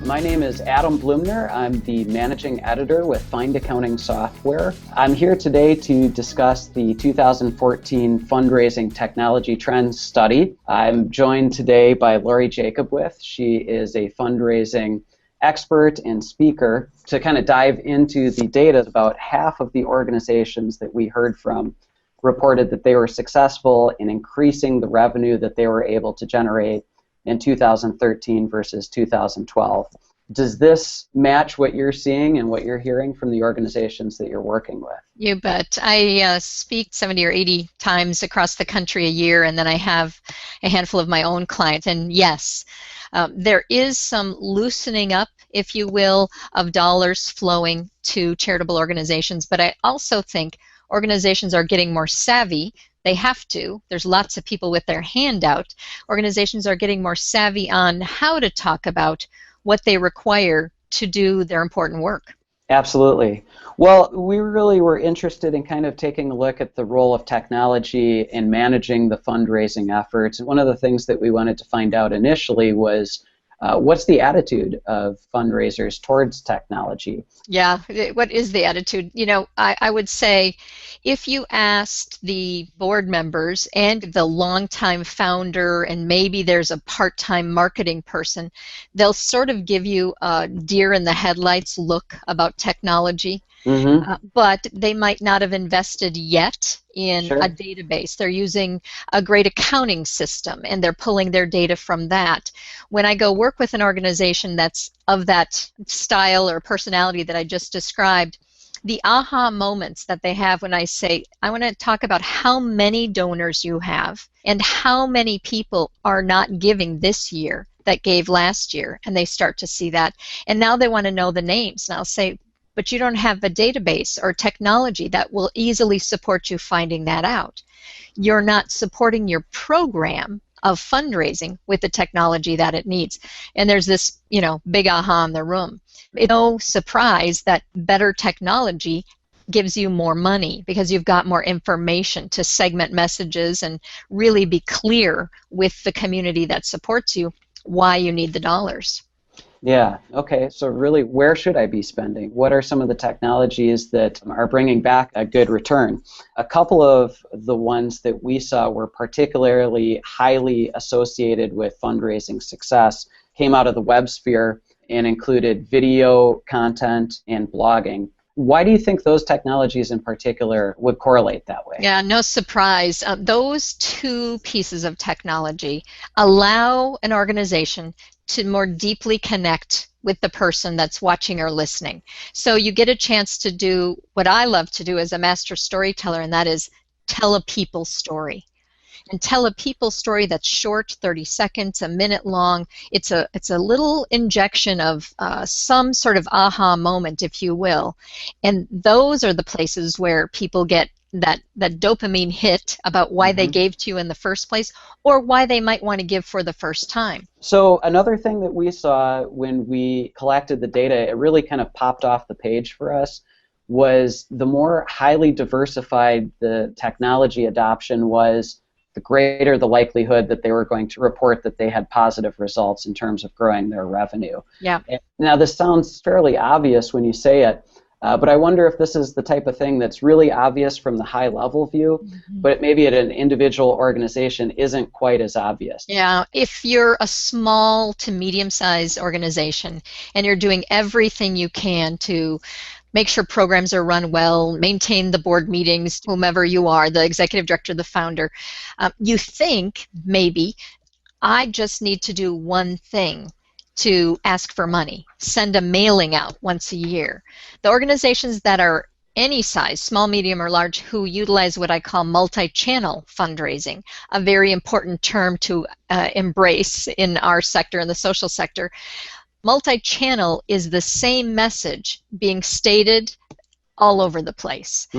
My name is Adam Blumner. I'm the managing editor with Find Accounting Software. I'm here today to discuss the 2014 Fundraising Technology Trends Study. I'm joined today by Lori Jacobwith. She is a fundraising expert and speaker to kind of dive into the data. About half of the organizations that we heard from reported that they were successful in increasing the revenue that they were able to generate in 2013 versus 2012. Does this match what you're seeing and what you're hearing from the organizations that you're working with? You bet. I speak 70 or 80 times across the country a year, and then I have a handful of my own clients. And yes, there is some loosening up, if you will, of dollars flowing to charitable organizations. But I also think organizations are getting more savvy. They have to. There's lots of people with their hand out. Organizations are getting more savvy on how to talk about what they require to do their important work. Absolutely. Well, we really were interested in kind of taking a look at the role of technology in managing the fundraising efforts. And one of the things that we wanted to find out initially was what's the attitude of fundraisers towards technology? Yeah, what is the attitude? You know, I would say if you asked the board members and the longtime founder, and maybe there's a part-time marketing person, they'll sort of give you a deer in the headlights look about technology. But they might not have invested yet in a database. They're using a great accounting system, and they're pulling their data from that. When I go work with an organization that's of that style or personality that I just described, the aha moments that they have when I say, I want to talk about how many donors you have and how many people are not giving this year that gave last year, and they start to see that. And now they want to know the names. And I'll say, but you don't have a database or technology that will easily support you finding that out. You're not supporting your program of fundraising with the technology that it needs. And there's this, big aha in the room. It's no surprise that better technology gives you more money because you've got more information to segment messages and really be clear with the community that supports you why you need the dollars. Yeah, okay, so really, where should I be spending? What are some of the technologies that are bringing back a good return? A couple of the ones that we saw were particularly highly associated with fundraising success came out of the web sphere and included video content and blogging. Why do you think those technologies in particular would correlate that way? Yeah, no surprise. Those two pieces of technology allow an organization to more deeply connect with the person that's watching or listening. So you get a chance to do what I love to do as a master storyteller, and that is tell a people story. And tell a people story that's short, 30 seconds, a minute long. It's a little injection of some sort of aha moment, if you will. And those are the places where people get that dopamine hit about why they gave to you in the first place or why they might want to give for the first time. So another thing that we saw when we collected the data, it really kind of popped off the page for us, was the more highly diversified the technology adoption was, the greater the likelihood that they were going to report that they had positive results in terms of growing their revenue. Yeah. Now this sounds fairly obvious when you say it, but I wonder if this is the type of thing that's really obvious from the high-level view, but maybe at an individual organization isn't quite as obvious. Yeah, if you're a small to medium-sized organization and you're doing everything you can to make sure programs are run well, maintain the board meetings, whomever you are, the executive director, the founder, you think maybe, I just need to do one thing to ask for money, send a mailing out once a year. The organizations that are any size, small, medium, or large, who utilize what I call multi-channel fundraising, a very important term to embrace in our sector, in the social sector. Multi-channel is the same message being stated all over the place.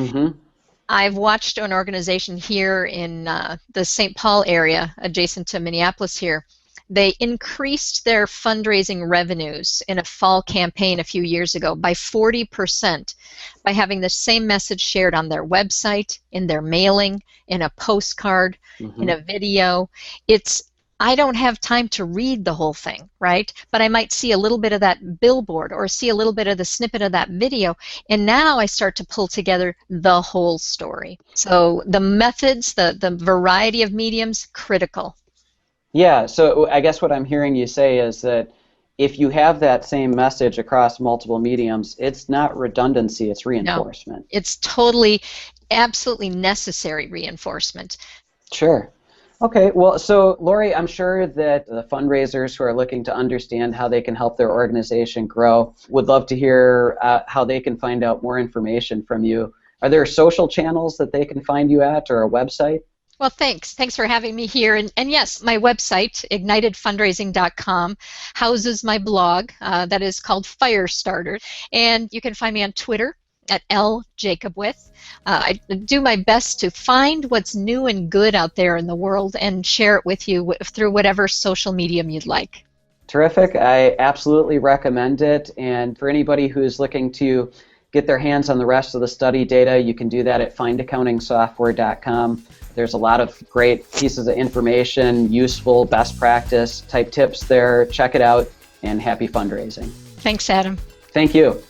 I've watched an organization here in the St. Paul area, adjacent to Minneapolis here. They increased their fundraising revenues in a fall campaign a few years ago by 40% by having the same message shared on their website, in their mailing, in a postcard, in a video. It's I don't have time to read the whole thing, right? But I might see a little bit of that billboard or see a little bit of the snippet of that video, and now I start to pull together the whole story. So the methods, the variety of mediums, critical. Yeah, so I guess what I'm hearing you say is that if you have that same message across multiple mediums, it's not redundancy, it's No, reinforcement. it's totally, absolutely necessary reinforcement. Sure. Okay, well, so Lori, I'm sure that the fundraisers who are looking to understand how they can help their organization grow would love to hear how they can find out more information from you. Are there social channels that they can find you at or a website? Well, thanks. Thanks for having me here. And yes, my website, ignitedfundraising.com, houses my blog that is called Firestarter. And you can find me on Twitter at ljacobwith. I do my best to find what's new and good out there in the world and share it with you through whatever social medium you'd like. Terrific. I absolutely recommend it. And for anybody who's looking to get their hands on the rest of the study data, you can do that at findaccountingsoftware.com. There's a lot of great pieces of information, useful best practice type tips there. Check it out, and happy fundraising. Thanks, Adam. Thank you.